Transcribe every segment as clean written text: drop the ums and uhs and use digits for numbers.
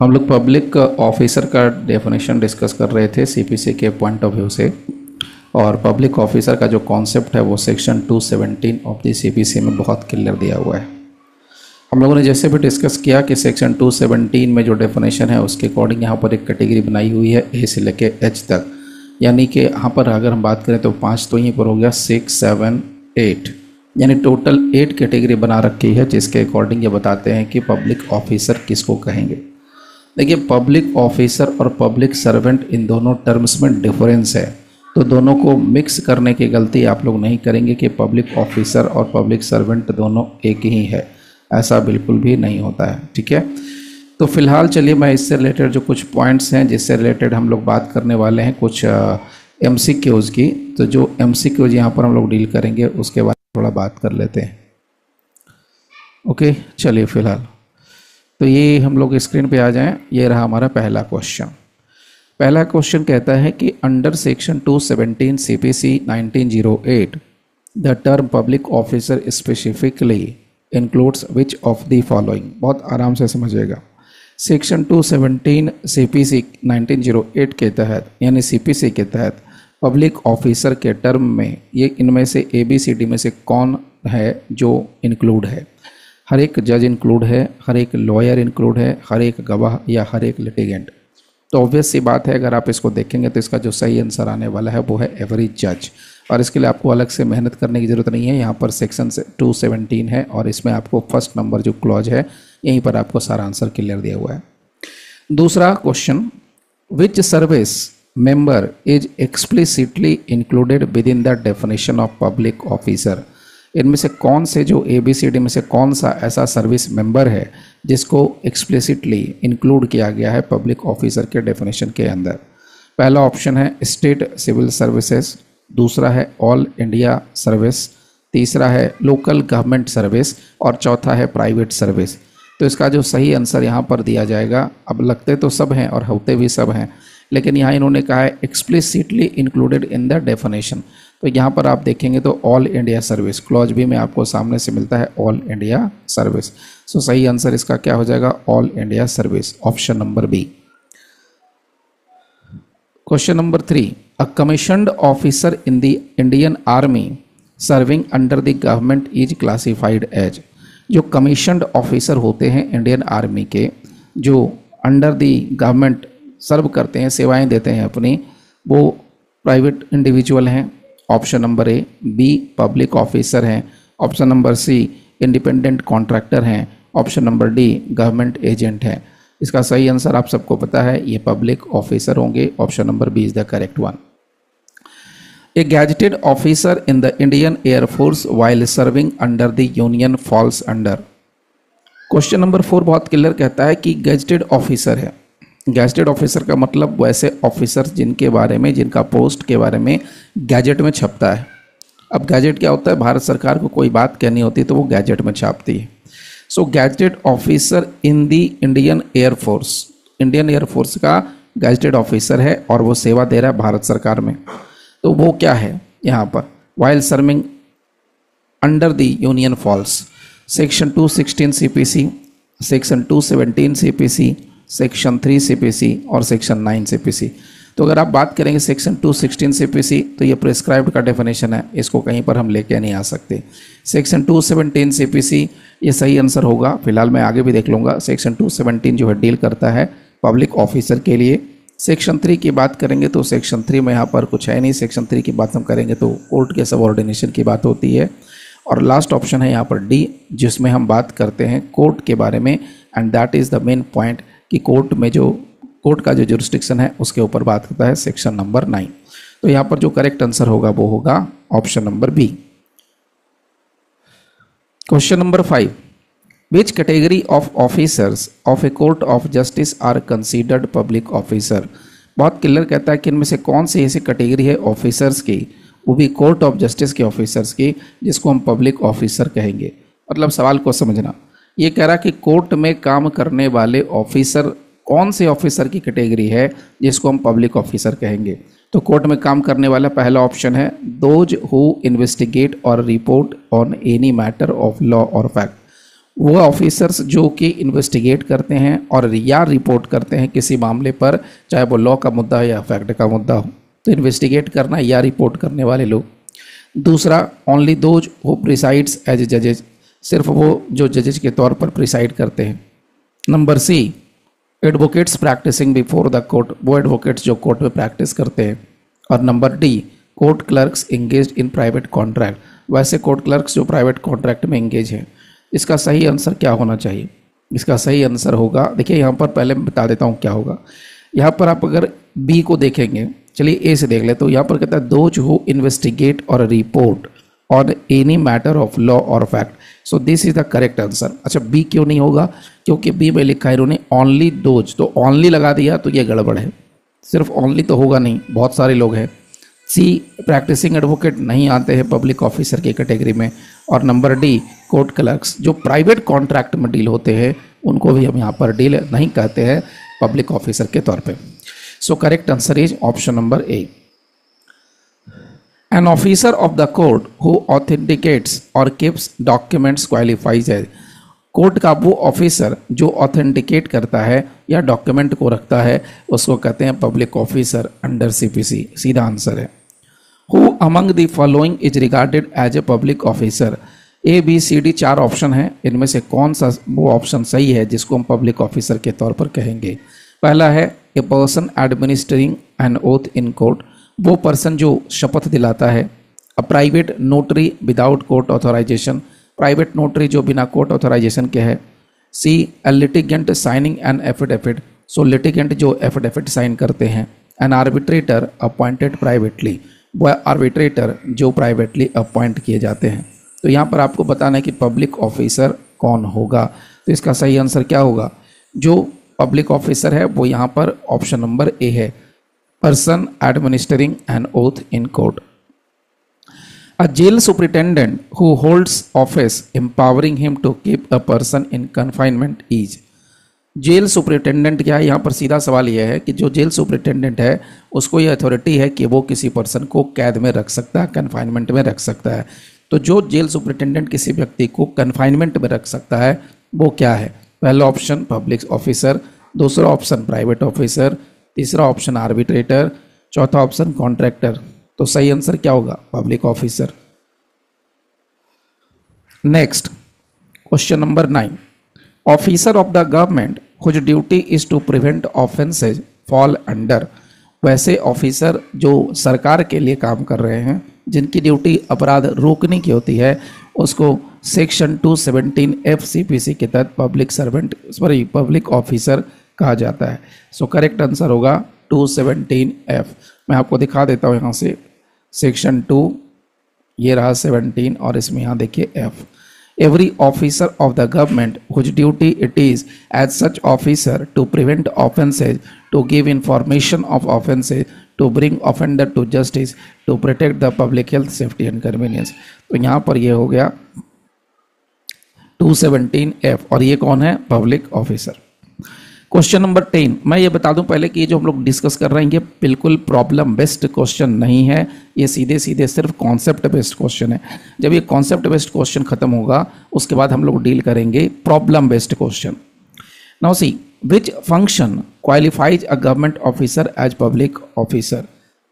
हम लोग public officer का डेफिनेशन डिस्कस कर रहे थे सीपीसी के पॉइंट ऑफ व्यू से। और पब्लिक ऑफिसर का जो कॉन्सेप्ट है वो सेक्शन 217 ऑफ द सीपीसी में बहुत क्लियर दिया हुआ है। हम लोगों ने जैसे भी डिस्कस किया कि सेक्शन 217 में जो डेफिनेशन है उसके अकॉर्डिंग यहाँ पर एक कैटेगरी बनाई हुई है ए से लेके एच तक, यानी कि यहाँ पर अगर हम बात करें तो 5 तो यहीं पर हो गया, 6, 7, 8, यानी टोटल 8 कैटेगरी बना रखी है जिसके अकॉर्डिंग ये बताते हैं कि पब्लिक ऑफिसर किसको कहेंगे। देखिए, पब्लिक ऑफिसर और पब्लिक सर्वेंट इन दोनों टर्म्स में डिफरेंस है, तो दोनों को मिक्स करने की गलती आप लोग नहीं करेंगे कि पब्लिक ऑफिसर और पब्लिक सर्वेंट दोनों एक ही है, ऐसा बिल्कुल भी नहीं होता है। ठीक है, तो फिलहाल चलिए मैं इससे रिलेटेड जो कुछ पॉइंट्स हैं जिससे रिलेटेड हम लोग बात करने वाले हैं कुछ एमसीक्यूज़ की। तो जो एमसीक्यूज़ यहाँ पर हम लोग डील करेंगे उसके बारे में थोड़ा बात कर लेते हैं। ओके, चलिए फिलहाल तो ये हम लोग स्क्रीन पे आ जाएं। ये रहा हमारा पहला क्वेश्चन। पहला क्वेश्चन कहता है कि under section 217 CPC 1908 the term public officer specifically includes which of the following. बहुत आराम से समझिएगा। सेक्शन 217 सीपीसी 1908 के तहत यानी सीपीसी के तहत पब्लिक ऑफिसर के टर्म में ये इनमें से ABCD में से कौन है जो इंक्लूड है। हर एक जज इंक्लूड है, हर एक लॉयर इंक्लूड है, हर एक गवाह या हर एक लिटिगेंट। तो ऑब्वियस सी बात है, अगर आप इसको देखेंगे तो इसका जो सही आंसर आने वाला है वो है एवरी जज। और इसके लिए आपको अलग से मेहनत करने की ज़रूरत नहीं है। यहाँ पर सेक्शन 217 है और इसमें आपको फर्स्ट नंबर जो क्लॉज है यहीं पर आपको सारा आंसर क्लियर दिया हुआ है। दूसरा question, which service member is explicitly included with in the definition of public officer. इनमें से कौन से जो ABCD में से कौन सा ऐसा सर्विस मेंबर है जिसको एक्सप्लिसिटली इंक्लूड किया गया है पब्लिक ऑफिसर के डेफिनेशन के अंदर। पहला ऑप्शन है स्टेट सिविल सर्विसेज, दूसरा है ऑल इंडिया सर्विस, तीसरा है लोकल गवर्नमेंट सर्विस और चौथा है प्राइवेट सर्विस। तो इसका जो सही आंसर यहाँ पर दिया जाएगा, अब लगते तो सब हैं और होते भी सब हैं, लेकिन यहाँ इन्होंने कहा है explicitly included in the definition. तो यहाँ पर आप देखेंगे तो all India service clause B में आपको सामने से मिलता है ऑल इंडिया सर्विस। सो सही आंसर इसका क्या हो जाएगा, all India service, option number B. Question number 3, a commissioned officer in the Indian army serving under the government is classified as. जो कमीशन्ड ऑफिसर होते हैं इंडियन आर्मी के, जो अंडर द गवर्नमेंट सर्व करते हैं, सेवाएं देते हैं अपनी, वो प्राइवेट इंडिविजुअल हैं, option number A. B public officer हैं, option number C independent contractor हैं, option number D government agent हैं। इसका सही आंसर आप सबको पता है, ये पब्लिक ऑफिसर होंगे, option number B is the correct one. A gazetted officer in the Indian air force while serving under the union falls under. Question number 4 बहुत क्लियर कहता है कि गैजेटेड ऑफिसर है। गैजेटेड ऑफिसर का मतलब वैसे ऑफिसर जिनके बारे में, जिनका पोस्ट के बारे में गैजेट में छपता है। अब गैजेट क्या होता है, भारत सरकार को कोई बात कहनी होती तो वो गैजेट में छापती है। So gazetted officer in the Indian air force, Indian air force का गैजेटेड ऑफिसर है और वो सेवा दे रहा है भारत सरकार में। तो वो क्या है यहाँ पर, while serving under the union falls, section 216 CPC, section 217 CPC, section 3 CPC और सेक्शन 9 CPC। तो अगर आप बात करेंगे सेक्शन 216 CPC तो ये प्रिस्क्राइब्ड का डेफिनेशन है, इसको कहीं पर हम लेके नहीं आ सकते। सेक्शन 217 CPC ये सही आंसर होगा, फिलहाल मैं आगे भी देख लूँगा। सेक्शन 217 जो है डील करता है पब्लिक ऑफिसर के लिए। सेक्शन 3 की बात करेंगे तो सेक्शन 3 में यहाँ पर कुछ है नहीं। सेक्शन 3 की बात हम करेंगे तो कोर्ट के सबऑर्डिनेशन की बात होती है। और लास्ट ऑप्शन है यहाँ पर डी, जिसमें हम बात करते हैं कोर्ट के बारे में, and that is the main point कि कोर्ट में जो कोर्ट का जो जुरिस्डिक्शन है उसके ऊपर बात करता है, सेक्शन नंबर 9। तो यहाँ पर जो करेक्ट आंसर होगा वो होगा option number B. Question number 5, which category of officers of a court of justice are considered public officer. बहुत क्लियर कहता है कि इनमें से कौन सी ऐसी कैटेगरी है ऑफिसर्स की, वो भी कोर्ट ऑफ जस्टिस के ऑफिसर्स की, जिसको हम पब्लिक ऑफिसर कहेंगे। मतलब सवाल को समझना, ये कह रहा कि कोर्ट में काम करने वाले ऑफिसर कौन से ऑफिसर की कैटेगरी है जिसको हम पब्लिक ऑफिसर कहेंगे। तो कोर्ट में काम करने वाला पहला ऑप्शन है दोज हु इन्वेस्टिगेट और report on any matter of law और फैक्ट। वो ऑफिसर्स जो कि इन्वेस्टिगेट करते हैं और या रिपोर्ट करते हैं किसी मामले पर, चाहे वो लॉ का मुद्दा हो या फैक्ट का मुद्दा हो, तो इन्वेस्टिगेट करना या रिपोर्ट करने वाले लोग। दूसरा, only those who presides as जजेज, सिर्फ वो जो जजेज के तौर पर प्रिसाइड करते हैं। Number C, advocates practicing before the court, वो एडवोकेट्स जो कोर्ट में प्रैक्टिस करते हैं। और number D, court clerks engage in private contract, वैसे कोर्ट क्लर्क्स जो प्राइवेट कॉन्ट्रैक्ट में इंगेज हैं। इसका सही आंसर क्या होना चाहिए? इसका सही आंसर होगा, देखिए यहाँ पर पहले मैं बता देता हूँ क्या होगा। यहाँ पर आप अगर बी को देखेंगे, चलिए ए से देख ले, तो यहाँ पर कहता है दोज हु इन्वेस्टिगेट और report on any matter of law और fact, so this is the correct answer. अच्छा, बी क्यों नहीं होगा? क्योंकि बी में लिखा है इन्होंने ओनली दोज, तो ओनली लगा दिया तो ये गड़बड़ है, सिर्फ ओनली तो होगा नहीं, बहुत सारे लोग हैं। सी, प्रैक्टिसिंग एडवोकेट नहीं आते हैं पब्लिक ऑफिसर की कैटेगरी में। और नंबर डी, कोर्ट क्लर्क्स जो प्राइवेट कॉन्ट्रैक्ट में डील होते हैं उनको भी हम यहाँ पर डील नहीं कहते हैं पब्लिक ऑफिसर के तौर पे। So correct answer is option number A. An officer of the court who authenticates or keeps documents qualifies as, court का वो ऑफिसर जो ऑथेंटिकेट करता है या डॉक्यूमेंट को रखता है उसको कहते हैं पब्लिक ऑफिसर अंडर सीपीसी। सीधा आंसर है। Who among the following is regarded as a public officer, A B C D 4 option है, इनमें से कौन सा वो ऑप्शन सही है जिसको हम पब्लिक ऑफिसर के तौर पर कहेंगे? पहला है a person administering an oath in court, वो पर्सन जो शपथ दिलाता है। A private notary without court authorisation, private notary जो बिना कोर्ट ऑथराइजेशन के है। C, a litigant signing an affidavit, so litigant जो एफिडेविट साइन करते हैं। एन आर्बिट्रेटर अपॉइंटेड प्राइवेटली, वो आर्बिट्रेटर जो प्राइवेटली अपॉइंट किए जाते हैं। तो यहाँ पर आपको बताना है कि पब्लिक ऑफिसर कौन होगा, तो इसका सही आंसर क्या होगा? जो पब्लिक ऑफिसर है वो यहाँ पर ऑप्शन नंबर ए है, person administering an oath in court. A jail superintendent who holds office empowering him to keep a person in confinement is, jail superintendent क्या है? यहाँ पर सीधा सवाल यह है कि जो जेल सुपरिटेंडेंट है उसको ये अथॉरिटी है कि वो किसी पर्सन को कैद में रख सकता है, कन्फाइनमेंट में रख सकता है। तो जो जेल सुपरिटेंडेंट किसी व्यक्ति को कन्फाइनमेंट में रख सकता है वो क्या है? पहला ऑप्शन पब्लिक ऑफिसर, दूसरा ऑप्शन प्राइवेट ऑफिसर, तीसरा ऑप्शन आर्बिट्रेटर, चौथा ऑप्शन कॉन्ट्रैक्टर। तो सही आंसर क्या होगा? Public officer. Next question number 9, officer of the government whose duty is to prevent offences fall under, वैसे ऑफिसर जो सरकार के लिए काम कर रहे हैं जिनकी ड्यूटी अपराध रोकने की होती है उसको सेक्शन 217 FCPC के तहत पब्लिक ऑफिसर कहा जाता है। सो करेक्ट आंसर होगा 217F। मैं आपको दिखा देता हूँ यहाँ से सेक्शन 2, ये रहा 17 और इसमें यहाँ देखिए F। Every officer of the government whose duty it is as such officer to prevent offences, to give information of offences, to bring offender to justice, to protect the public health, safety and convenience. तो यहाँ पर ये हो गया 217F और ये कौन है? Public officer. क्वेश्चन नंबर 10, मैं ये बता दूं पहले कि ये जो हम लोग डिस्कस कर रहे हैं ये बिल्कुल प्रॉब्लम बेस्ड क्वेश्चन नहीं है, ये सीधे सीधे सिर्फ कॉन्सेप्ट बेस्ड क्वेश्चन है। जब ये कॉन्सेप्ट बेस्ड क्वेश्चन खत्म होगा उसके बाद हम लोग डील करेंगे problem based question. Now see, which function qualifies a government officer as public officer,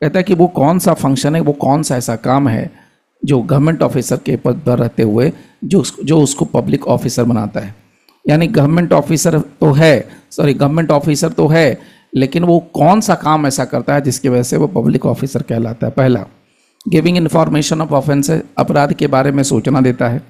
कहता है कि वो कौन सा फंक्शन है, वो कौन सा ऐसा काम है जो गवर्नमेंट ऑफिसर के पद पर रहते हुए जो उसको पब्लिक ऑफिसर बनाता है। यानी गवर्नमेंट ऑफिसर तो है लेकिन वो कौन सा काम ऐसा करता है जिसकी वजह से वो पब्लिक ऑफिसर कहलाता है? पहला, गिविंग इन्फॉर्मेशन ऑफ ऑफेंसेस, अपराध के बारे में सूचना देता है।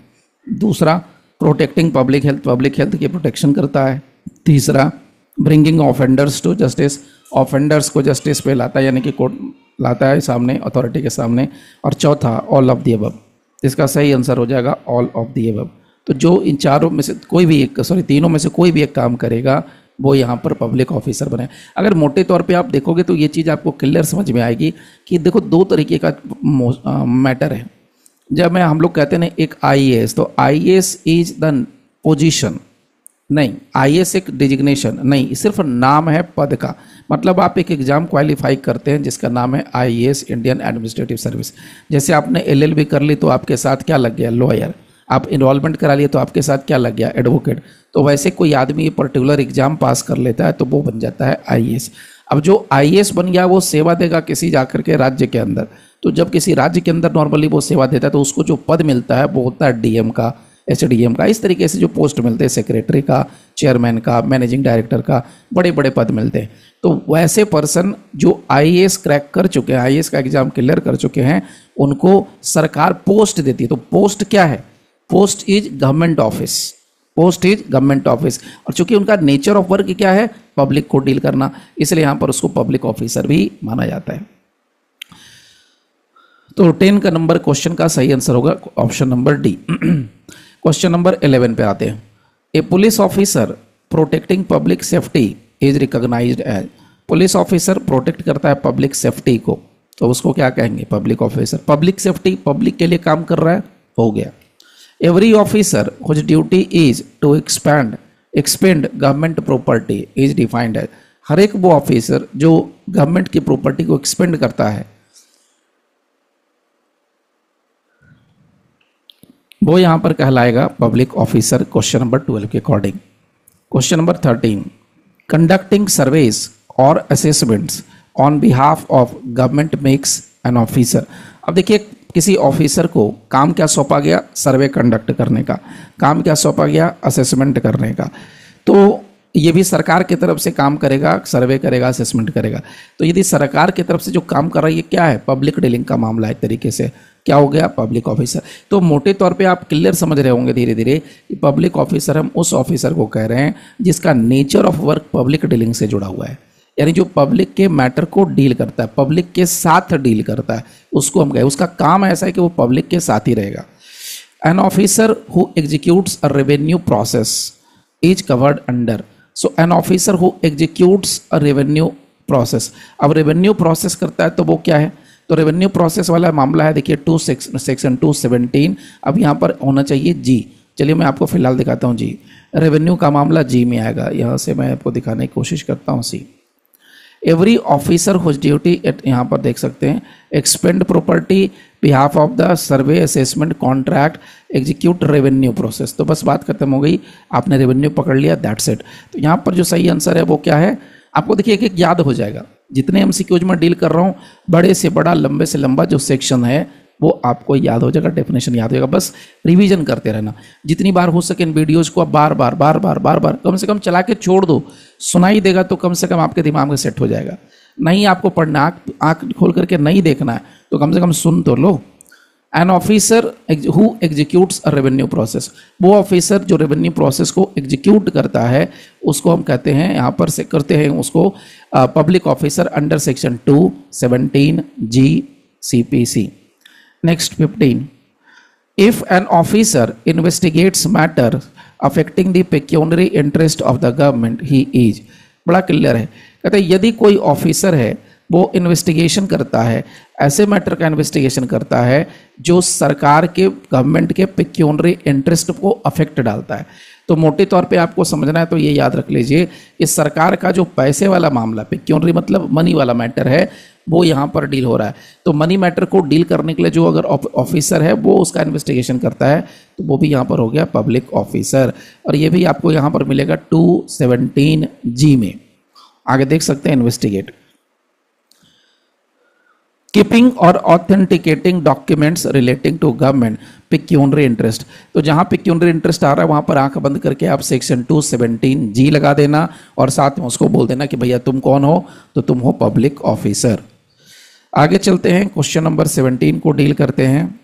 दूसरा, प्रोटेक्टिंग पब्लिक हेल्थ की प्रोटेक्शन करता है। तीसरा, bringing offenders to justice, offenders को जस्टिस पे लाता है यानी कि कोर्ट लाता है सामने, अथॉरिटी के सामने। और चौथा, ऑल ऑफ द अबव। इसका सही आंसर हो जाएगा ऑल ऑफ द अबव। तो जो इन चारों में से कोई भी एक, तीनों में से कोई भी एक काम करेगा वो यहाँ पर पब्लिक ऑफिसर बने। अगर मोटे तौर पे आप देखोगे तो ये चीज़ आपको क्लियर समझ में आएगी कि देखो दो तरीके का मैटर है। जब हम लोग कहते हैं ना एक IAS, तो IAS इज द पोजीशन नहीं, IAS एक डिजिग्नेशन नहीं, सिर्फ नाम है पद का। मतलब आप एक एग्ज़ाम क्वालिफाई करते हैं जिसका नाम है IAS, इंडियन एडमिनिस्ट्रेटिव सर्विस। जैसे आपने LLB कर ली तो आपके साथ क्या लग गया? लॉयर। आप इनरोलमेंट करा लिए तो आपके साथ क्या लग गया, एडवोकेट। तो वैसे कोई आदमी ये पर्टिकुलर एग्जाम पास कर लेता है तो वो बन जाता है आईएएस। अब जो आईएएस बन गया वो सेवा देगा किसी जाकर के राज्य के अंदर। तो जब किसी राज्य के अंदर नॉर्मली वो सेवा देता है तो उसको जो पद मिलता है वो होता है डीएम का, एसडीएम का, इस तरीके से जो पोस्ट मिलते हैं, सेक्रेटरी का, चेयरमैन का, मैनेजिंग डायरेक्टर का, बड़े बड़े पद मिलते हैं। तो वैसे पर्सन जो आईएएस क्रैक कर चुके हैं, आईएएस का एग्जाम क्लियर कर चुके हैं, उनको सरकार पोस्ट देती है। तो पोस्ट क्या है, post is government office, post is government office. और चूंकि उनका नेचर ऑफ वर्क क्या है, पब्लिक को डील करना, इसलिए यहां पर उसको पब्लिक ऑफिसर भी माना जाता है। तो 10 का नंबर क्वेश्चन का सही आंसर होगा option number D. Question number 11 पे आते हैं। A police officer protecting public safety is recognised as. Police officer protect करता है पब्लिक सेफ्टी को, तो उसको क्या कहेंगे, public officer. Public safety, public के लिए काम कर रहा है, हो गया। Every officer whose duty is to expend government property is defined as. हर एक वो ऑफिसर जो गवर्नमेंट की प्रॉपर्टी को एक्सपेंड करता है वो यहां पर कहलाएगा पब्लिक ऑफिसर, क्वेश्चन नंबर 12 के according. Question number 13, conducting surveys और assessments on behalf of government makes an officer. अब देखिए किसी ऑफिसर को काम क्या सौंपा गया, सर्वे कंडक्ट करने का। काम क्या सौंपा गया, असेसमेंट करने का। तो ये भी सरकार की तरफ से काम करेगा, सर्वे करेगा, असेसमेंट करेगा। तो यदि सरकार की तरफ से जो काम कर रहा है ये क्या है, पब्लिक डीलिंग का मामला है, एक तरीके से क्या हो गया, पब्लिक ऑफिसर। तो मोटे तौर पे आप क्लियर समझ रहे होंगे धीरे धीरे कि पब्लिक ऑफिसर हम उस ऑफिसर को कह रहे हैं जिसका nature of work public dealing से जुड़ा हुआ है, यानी जो पब्लिक के मैटर को डील करता है, पब्लिक के साथ डील करता है, उसको हम कहें, उसका काम ऐसा है कि वो पब्लिक के साथ ही रहेगा। N officer who executes a revenue process is covered under. So N officer who executes a revenue process. अब रेवेन्यू प्रोसेस करता है तो वो क्या है, तो रेवेन्यू प्रोसेस वाला मामला है, देखिए सेक्शन 217। अब यहाँ पर होना चाहिए जी। चलिए मैं आपको फिलहाल दिखाता हूँ जी। रेवेन्यू का मामला जी में आएगा, यहाँ से मैं आपको दिखाने की कोशिश करता हूँ see. Every officer whose duty at, यहाँ पर देख सकते हैं, expend property behalf of the survey assessment contract execute revenue process. तो बस बात खत्म हो गई, आपने रेवेन्यू पकड़ लिया, दैट्स इट। तो यहाँ पर जो सही आंसर है वो क्या है, आपको देखिए एक एक याद हो जाएगा। जितने एमसीक्यूज में डील कर रहा हूँ, बड़े से बड़ा, लंबे से लंबा जो सेक्शन है वो आपको याद हो जाएगा, डेफिनेशन याद हो जाएगा। बस रिवीजन करते रहना, जितनी बार हो सके इन वीडियोज़ को आप बार बार कम से कम चला के छोड़ दो, सुनाई देगा तो कम से कम आपके दिमाग में सेट हो जाएगा। नहीं आपको पढ़ना, आँख खोल करके नहीं देखना है तो कम से कम सुन तो लो। An officer who executes a revenue process, वो ऑफिसर जो रेवेन्यू प्रोसेस को एग्जीक्यूट करता है उसको हम कहते हैं, यहाँ पर से करते हैं उसको public officer under section 217 G CPC। Next 15, if an officer investigates matter affecting the pecuniary interest of the government he is. बड़ा क्लियर है, कहते हैं यदि कोई ऑफिसर है वो इन्वेस्टिगेशन करता है, ऐसे मैटर का इन्वेस्टिगेशन करता है जो सरकार के, गवर्नमेंट के पेक्यूनरी इंटरेस्ट को अफेक्ट डालता है। तो मोटे तौर पे आपको समझना है तो ये याद रख लीजिए कि सरकार का जो पैसे वाला मामला, पेक्यूनरी मतलब मनी वाला मैटर है, वो यहाँ पर डील हो रहा है। तो मनी मैटर को डील करने के लिए जो अगर ऑफिसर है वो उसका इन्वेस्टिगेशन करता है तो वो भी यहाँ पर हो गया पब्लिक ऑफिसर। और ये भी आपको यहाँ पर मिलेगा 217 जी में, आगे देख सकते हैं, इन्वेस्टिगेट। कीपिंग और authenticating documents relating to government pecuniary interest. तो जहां पेक्यूनरी इंटरेस्ट आ रहा है वहां पर आंख बंद करके आप सेक्शन 217 जी लगा देना और साथ में उसको बोल देना कि भैया तुम कौन हो, तो तुम हो पब्लिक ऑफिसर। आगे चलते हैं, क्वेश्चन नंबर 17 को डील करते हैं।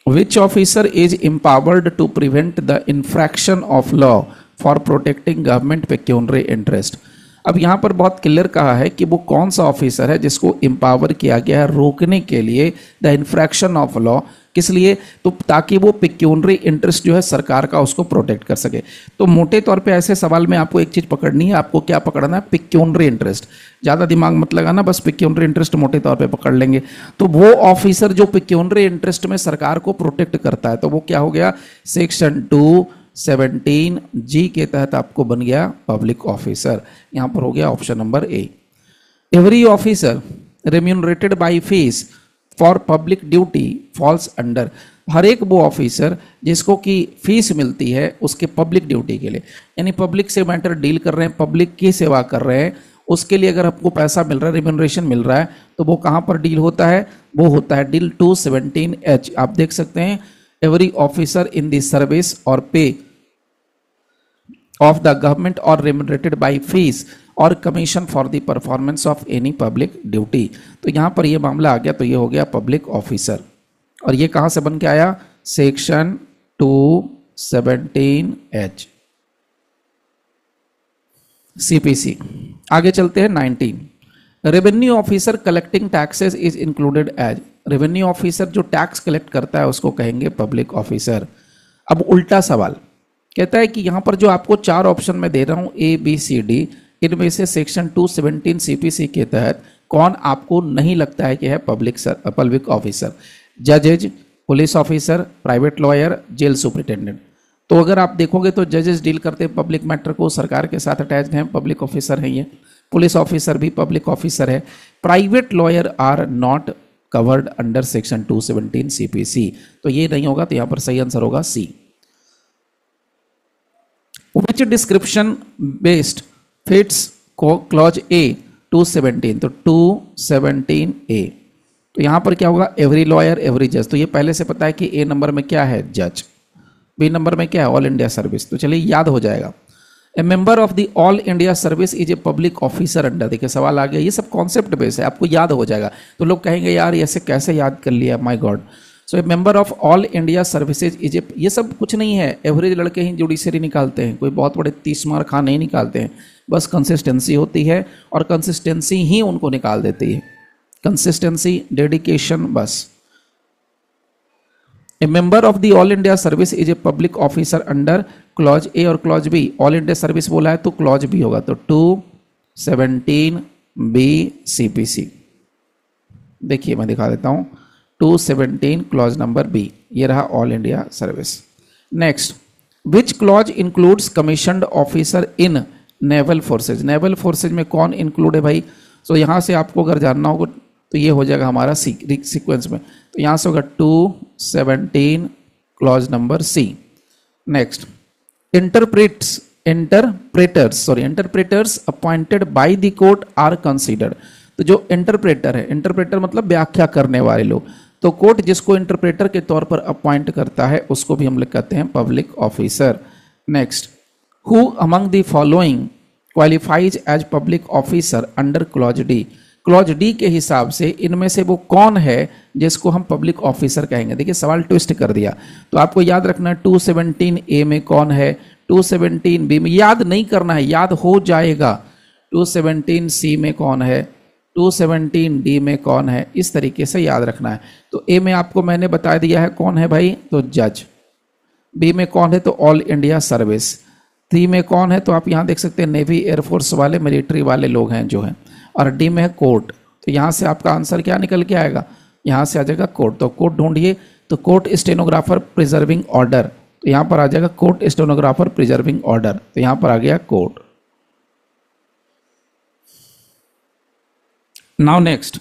Which officer is empowered to prevent the infraction of law for protecting government pecuniary interest. अब यहाँ पर बहुत क्लियर कहा है कि वो कौन सा ऑफिसर है जिसको एम्पावर किया गया है रोकने के लिए द इन्फ्रैक्शन ऑफ लॉ। किस लिए, तो ताकि वो पेक्यूनरी इंटरेस्ट जो है सरकार का उसको प्रोटेक्ट कर सके। तो मोटे तौर पे ऐसे सवाल में आपको एक चीज़ पकड़नी है, आपको क्या पकड़ना है, पेक्यूनरी इंटरेस्ट। ज़्यादा दिमाग मत लगाना, बस पेक्यूनरी इंटरेस्ट मोटे तौर पे पकड़ लेंगे। तो वो ऑफिसर जो पेक्यूनरी इंटरेस्ट में सरकार को प्रोटेक्ट करता है तो वो क्या हो गया, सेक्शन 217 जी के तहत आपको बन गया पब्लिक ऑफिसर। यहां पर हो गया option number A. Every officer remunerated by fees for public duty falls under, हर एक वो ऑफिसर जिसको कि फीस मिलती है उसके पब्लिक ड्यूटी के लिए, यानी पब्लिक से मैटर डील कर रहे हैं, पब्लिक की सेवा कर रहे हैं, उसके लिए अगर आपको पैसा मिल रहा है, रिम्यूनरेशन मिल रहा है, तो वो कहाँ पर डील होता है, वो होता है डील 217H। आप देख सकते हैं every officer in the service और पे ऑफ द गवर्नमेंट और रिम्यूनरेटेड बाय फीस और commission for the performance of any public duty. तो यहाँ पर ये मामला आ गया, तो ये हो गया पब्लिक ऑफिसर, और ये कहाँ से बन के आया, सेक्शन 217H CPC। आगे चलते हैं 19, revenue officer collecting taxes is included as, revenue officer जो टैक्स कलेक्ट करता है उसको कहेंगे पब्लिक ऑफिसर। अब उल्टा सवाल कहता है कि यहाँ पर जो आपको 4 ऑप्शन में दे रहा हूँ ABCD, इनमें से सेक्शन 217 CPC के तहत कौन आपको नहीं लगता है कि है पब्लिक ऑफिसर, जजेज, police officer, private lawyer, jail superintendent. तो अगर आप देखोगे तो जजेस डील करते हैं पब्लिक मैटर को, सरकार के साथ अटैच्ड हैं, पब्लिक ऑफिसर हैं ये, पुलिस ऑफिसर भी पब्लिक ऑफिसर है, private lawyer are not covered under section 217 CPC, तो ये नहीं होगा, तो यहाँ पर सही आंसर होगा C। Which description based fits clause A 217, तो 217A, तो यहाँ पर क्या होगा, एवरी लॉयर एवरी जज, तो ये पहले से पता है कि A नंबर में क्या है, जज, B नंबर में क्या है, ऑल इंडिया सर्विस, तो चलिए याद हो जाएगा। ए member of the all India service is a public officer under, देखिए सवाल आ गया, ये सब कॉन्सेप्ट बेस है, आपको याद हो जाएगा। तो लोग कहेंगे यार ऐसे कैसे याद कर लिया, my God. So A member of all India services is a, ये सब कुछ नहीं है, एवरेज लड़के ही जुडिशरी निकालते हैं, कोई बहुत बड़े 30 मार्क खां नहीं निकालते हैं, बस कंसिस्टेंसी होती है और कंसिस्टेंसी ही उनको निकाल देती है, कंसिस्टेंसी, डेडिकेशन, बस। ए member of the all India service is a public officer under clause A और clause B, all India service बोला है तो क्लॉज B होगा, तो 217B CPC। देखिए मैं दिखा देता हूं, 217 क्लॉज नंबर B, ये रहा all India service. Next, which clause includes commissioned officer in naval forces, naval forces में कौन इंक्लूड है भाई, सो यहां से आपको अगर जानना होगा तो ये हो जाएगा हमारा सीक्वेंस में, तो यहां से होगा 217 clause number C। Next, interpreters appointed by the court are considered, तो जो इंटरप्रेटर है, इंटरप्रेटर मतलब व्याख्या करने वाले लोग, तो कोर्ट जिसको इंटरप्रेटर के तौर पर अपॉइंट करता है उसको भी हम लोग कहते हैं public officer. Next, who among the following qualifies as public officer under clause D, clause D के हिसाब से इनमें से वो कौन है जिसको हम पब्लिक ऑफिसर कहेंगे। देखिए सवाल ट्विस्ट कर दिया, तो आपको याद रखना है 217A में कौन है, 217B में याद नहीं करना है, याद हो जाएगा, 217C में कौन है, 217D में कौन है, इस तरीके से याद रखना है। तो A में आपको मैंने बता दिया है कौन है भाई, तो जज, B में कौन है, तो ऑल इंडिया सर्विस, C में कौन है, तो आप यहाँ देख सकते हैं नेवी एयरफोर्स वाले, मिलिट्री वाले लोग हैं जो हैं, और D में है कोर्ट। तो यहाँ से आपका आंसर क्या निकल के आएगा, यहाँ से आ जाएगा कोर्ट, तो कोर्ट ढूंढिए, तो कोर्ट स्टेनोग्राफर प्रिजर्विंग ऑर्डर, तो यहाँ पर आ जाएगा कोर्ट स्टेनोग्राफर प्रिजर्विंग ऑर्डर, तो यहाँ पर आ गया court. Now next,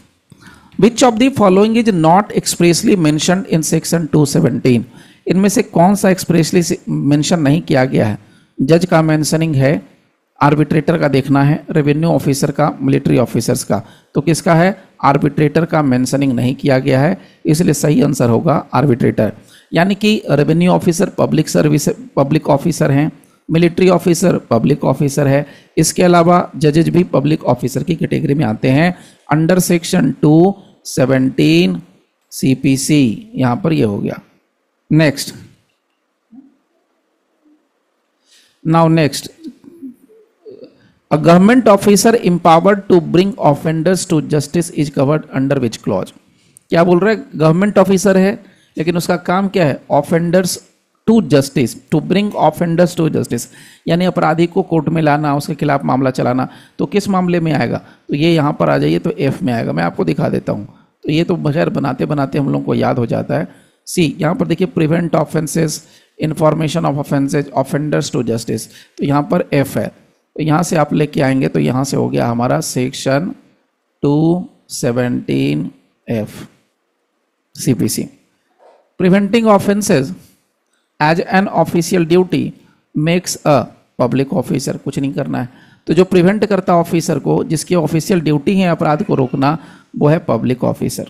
which of the following is not expressly mentioned in section 217, इनमें से कौन सा एक्सप्रेसली मेंशन नहीं किया गया है। जज का मेंशनिंग है, आर्बिट्रेटर का देखना है, रेवेन्यू ऑफिसर का, मिलिट्री ऑफिसर्स का, तो किसका है, आर्बिट्रेटर का मेंशनिंग नहीं किया गया है, इसलिए सही आंसर होगा आर्बिट्रेटर। यानी कि रेवेन्यू ऑफिसर पब्लिक ऑफिसर हैं, मिलिट्री ऑफिसर पब्लिक ऑफिसर है, इसके अलावा जजेज भी पब्लिक ऑफिसर की कैटेगरी में आते हैं अंडर सेक्शन 217 CPC, यहां पर ये हो गया। Next, now next, A government officer empowered to bring offenders to justice is covered under which clause? क्या बोल रहा है, गवर्नमेंट ऑफिसर है लेकिन उसका काम क्या है, offenders to justice, to bring offenders to justice, यानी अपराधी को कोर्ट में लाना, उसके खिलाफ मामला चलाना, तो किस मामले में आएगा, तो ये यहाँ पर आ जाइए, तो F में आएगा। मैं आपको दिखा देता हूँ, तो ये तो बगैर बनाते बनाते हम लोग को याद हो जाता है। C, यहाँ पर देखिए prevent offences, information of offences, offenders to justice, तो यहाँ पर F है, तो यहाँ से आप लेके आएंगे तो यहाँ से हो गया हमारा section 217F। CPC। Preventing offences as an official duty makes a public officer, कुछ नहीं करना है। तो जो प्रिवेंट करता ऑफिसर को, जिसकी ऑफिशियल ड्यूटी है अपराध को रोकना, वो है public officer.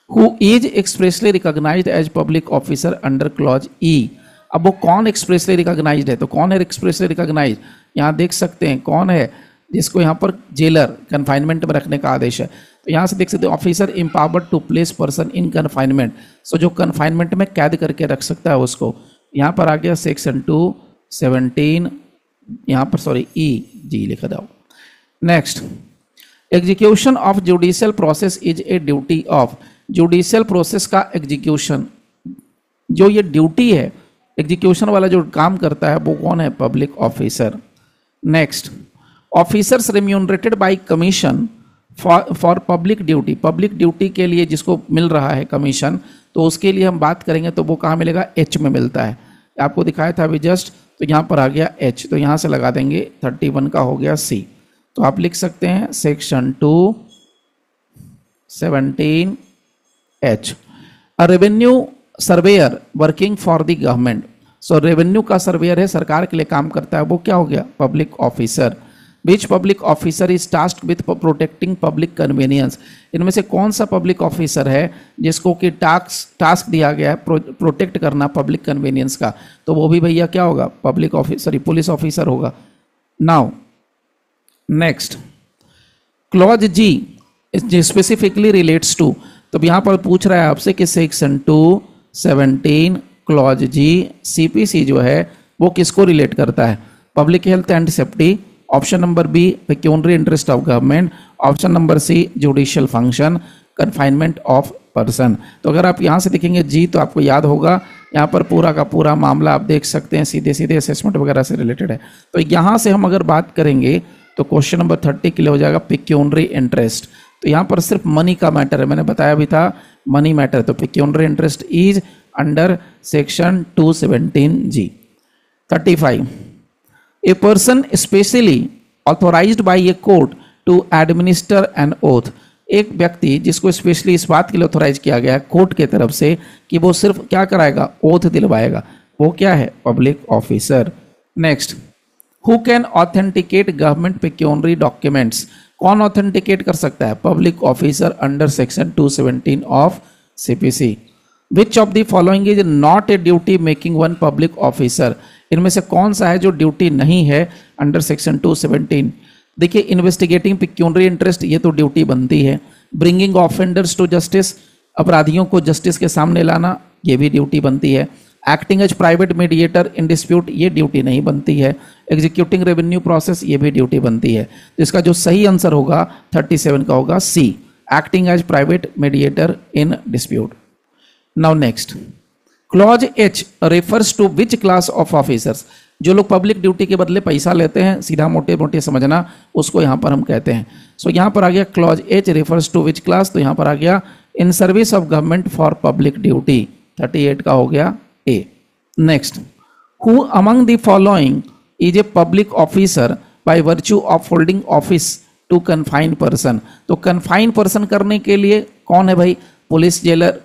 Who is expressly recognised as public officer under clause E. अब वो कौन एक्सप्रेसली रिकॉग्नाइज्ड है, तो कौन है एक्सप्रेसली रिकॉग्नाइज्ड, यहाँ देख सकते हैं कौन है, जिसको यहाँ पर जेलर कन्फाइनमेंट में रखने का आदेश है। तो यहाँ से देख सकते हैं officer empowered to place person in confinement. So जो कन्फाइनमेंट में कैद करके रख सकता है उसको, यहाँ पर आ गया सेक्शन 217, यहाँ पर सॉरी जी लिखा जाओ। Next, execution of judicial process is a duty of. Judicial process का एग्जीक्यूशन, जो ये ड्यूटी है, एग्जीक्यूशन वाला जो काम करता है वो कौन है, public officer. Next, officers remunerated by commission for public duty. Public duty के लिए जिसको मिल रहा है कमीशन, तो उसके लिए हम बात करेंगे तो वो कहाँ मिलेगा, एच में मिलता है। आपको दिखाया था अभी जस्ट, तो यहाँ पर आ गया एच, तो यहाँ से लगा देंगे 31 का हो गया सी। तो आप लिख सकते हैं section 217 H. A revenue surveyor working for the government. So revenue का सर्वेयर है, सरकार के लिए काम करता है, वो क्या हो गया, public officer. Which public officer is tasked with protecting public convenience. इनमें से कौन सा पब्लिक ऑफिसर है जिसको कि टास्क दिया गया है प्रोटेक्ट करना पब्लिक कन्वीनियंस का, तो वो भी भैया क्या होगा, पब्लिक ऑफिसर, पुलिस ऑफिसर होगा। Now next, clause G specifically relates to. तो यहाँ पर पूछ रहा है आपसे कि सेक्शन 217 क्लॉज जी CPC जो है वो किसको रिलेट करता है, public health and safety. Option number B, pecuniary interest of government. Option number C, judicial function, confinement of person. तो अगर आप यहाँ से देखेंगे जी, तो आपको याद होगा यहाँ पर पूरा का पूरा मामला आप देख सकते हैं, सीधे सीधे असेसमेंट वगैरह से रिलेटेड है। तो यहाँ से हम अगर बात करेंगे तो क्वेश्चन नंबर 30 के लिए हो जाएगा पेक्यूनरी इंटरेस्ट। तो यहाँ पर सिर्फ मनी का मैटर है, मैंने बताया भी था मनी मैटर। तो pecuniary interest is under section 217 G. 35, a person specially authorised by a court to administer an oath. एक व्यक्ति जिसको स्पेशली इस बात के लिए ऑथोराइज किया गया है कोर्ट के तरफ से कि वो सिर्फ क्या कराएगा, ओथ दिलवाएगा, वो क्या है, public officer. Next, who can authenticate government pecuniary documents. कौन ऑथेंटिकेट कर सकता है, public officer under section 217 of CPC। Which of the following is not a duty making one public officer. इनमें से कौन सा है जो ड्यूटी नहीं है अंडर सेक्शन 217। देखिए, इन्वेस्टिगेटिंग पेक्यूनरी इंटरेस्ट, ये तो ड्यूटी बनती है। ब्रिंगिंग ऑफेंडर्स टू जस्टिस, अपराधियों को जस्टिस के सामने लाना, ये भी ड्यूटी बनती है। Acting as private mediator in dispute, ये ड्यूटी नहीं बनती है। एग्जीक्यूटिंग रेवेन्यू प्रोसेस, ये भी ड्यूटी बनती है। तो इसका जो सही आंसर होगा 37 का होगा C, acting as private mediator in dispute. Now next, clause H refers to which class of officers. जो लोग पब्लिक ड्यूटी के बदले पैसा लेते हैं, सीधा मोटे मोटे समझना, उसको यहाँ पर हम कहते हैं। सो यहाँ पर आ गया clause H refers to which class, तो यहाँ पर आ गया in service of government for public duty. 38 का हो गया A. Next, who among the following is a public officer by virtue of holding office to confine person. तो confine person करने के लिए कौन है भाई, police, jailer,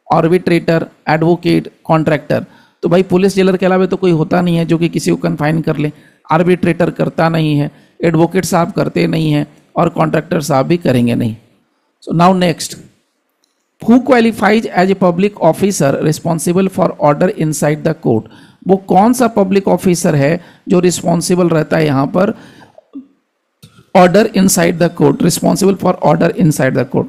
arbitrator, advocate, contractor. तो भाई पुलिस जेलर के अलावा तो कोई होता नहीं है जो कि किसी को कन्फाइन कर ले। आर्बिट्रेटर करता नहीं है, एडवोकेट साहब करते नहीं हैं, और कॉन्ट्रैक्टर साहब भी करेंगे नहीं। So now next, who qualifies as a public officer responsible for order inside the court. वो कौन सा पब्लिक ऑफिसर है जो रिस्पॉन्सिबल रहता है यहाँ पर order inside the court, responsible for order inside the court.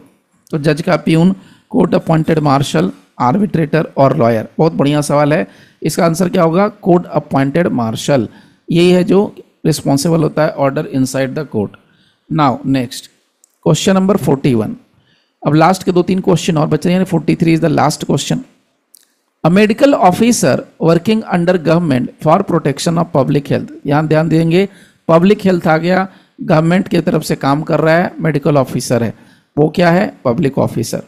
तो जज का peon, court appointed marshal, arbitrator और लॉयर। बहुत बढ़िया सवाल है, इसका आंसर क्या होगा, कोर्ट अपॉइंटेड मार्शल। यही है जो रिस्पॉन्सिबल होता है order inside the court. Now next, question number 41। अब लास्ट के 2-3 क्वेश्चन और बच रहे हैं, 43 is the last question. A medical officer working under government for protection of public health. यहाँ ध्यान देंगे, पब्लिक हेल्थ आ गया, गवर्नमेंट की तरफ से काम कर रहा है, मेडिकल ऑफिसर है, वो क्या है, public officer.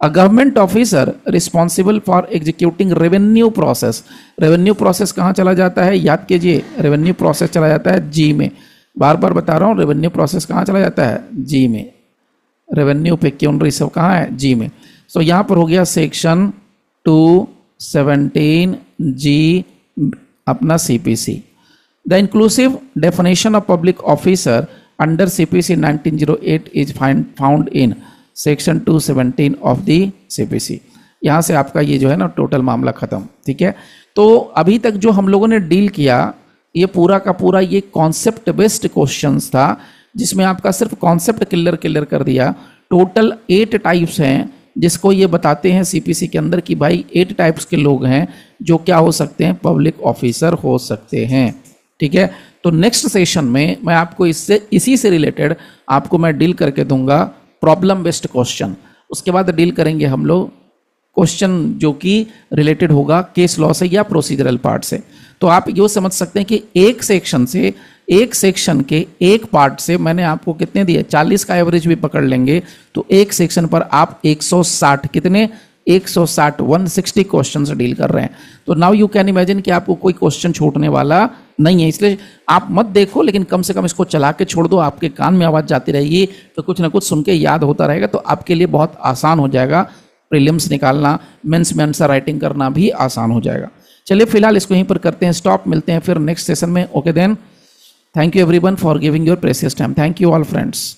A government officer responsible for executing revenue process. Revenue process कहाँ चला जाता है, याद कीजिए, रेवेन्यू प्रोसेस चला जाता है जी में। बार बार बता रहा हूँ, रेवेन्यू प्रोसेस कहाँ चला जाता है, जी में। रेवेन्यू पेक्यूनरी सब कहाँ है, जी में। सो यहाँ पर हो गया सेक्शन 217 जी अपना CPC। The inclusive definition of public officer under CPC 1908 is found in section 217 of the CPC। यहाँ से आपका ये जो है ना टोटल मामला खत्म। ठीक है, तो अभी तक जो हम लोगों ने डील किया ये पूरा का पूरा ये कॉन्सेप्ट बेस्ड क्वेश्चंस था, जिसमें आपका सिर्फ कॉन्सेप्ट क्लियर कर दिया। टोटल 8 टाइप्स हैं जिसको ये बताते हैं CPC के अंदर कि भाई 8 टाइप्स के लोग हैं जो क्या हो सकते हैं, पब्लिक ऑफिसर हो सकते हैं। ठीक है, तो नेक्स्ट सेशन में मैं आपको इसी से रिलेटेड आपको मैं डील करके दूंगा प्रॉब्लम बेस्ड क्वेश्चन। उसके बाद डील करेंगे हम लोग क्वेश्चन जो कि रिलेटेड होगा केस लॉ से या प्रोसीजरल पार्ट से। तो आप ये समझ सकते हैं कि एक सेक्शन के एक पार्ट से मैंने आपको कितने दिए, 40 का एवरेज भी पकड़ लेंगे तो एक सेक्शन पर आप 160 कितने 160 160 क्वेश्चन से डील कर रहे हैं। तो नाउ यू कैन इमेजिन कि आपको कोई क्वेश्चन छूटने वाला नहीं है। इसलिए आप मत देखो, लेकिन कम से कम इसको चला के छोड़ दो, आपके कान में आवाज़ जाती रहेगी तो कुछ ना कुछ सुन के याद होता रहेगा, तो आपके लिए बहुत आसान हो जाएगा। प्रीलिम्स निकालना, मेंस में आंसर राइटिंग करना भी आसान हो जाएगा। चलिए फिलहाल इसको यहीं पर करते हैं स्टॉप, मिलते हैं फिर नेक्स्ट सेशन में। Okay then, thank you everyone for giving your precious time. Thank you all friends.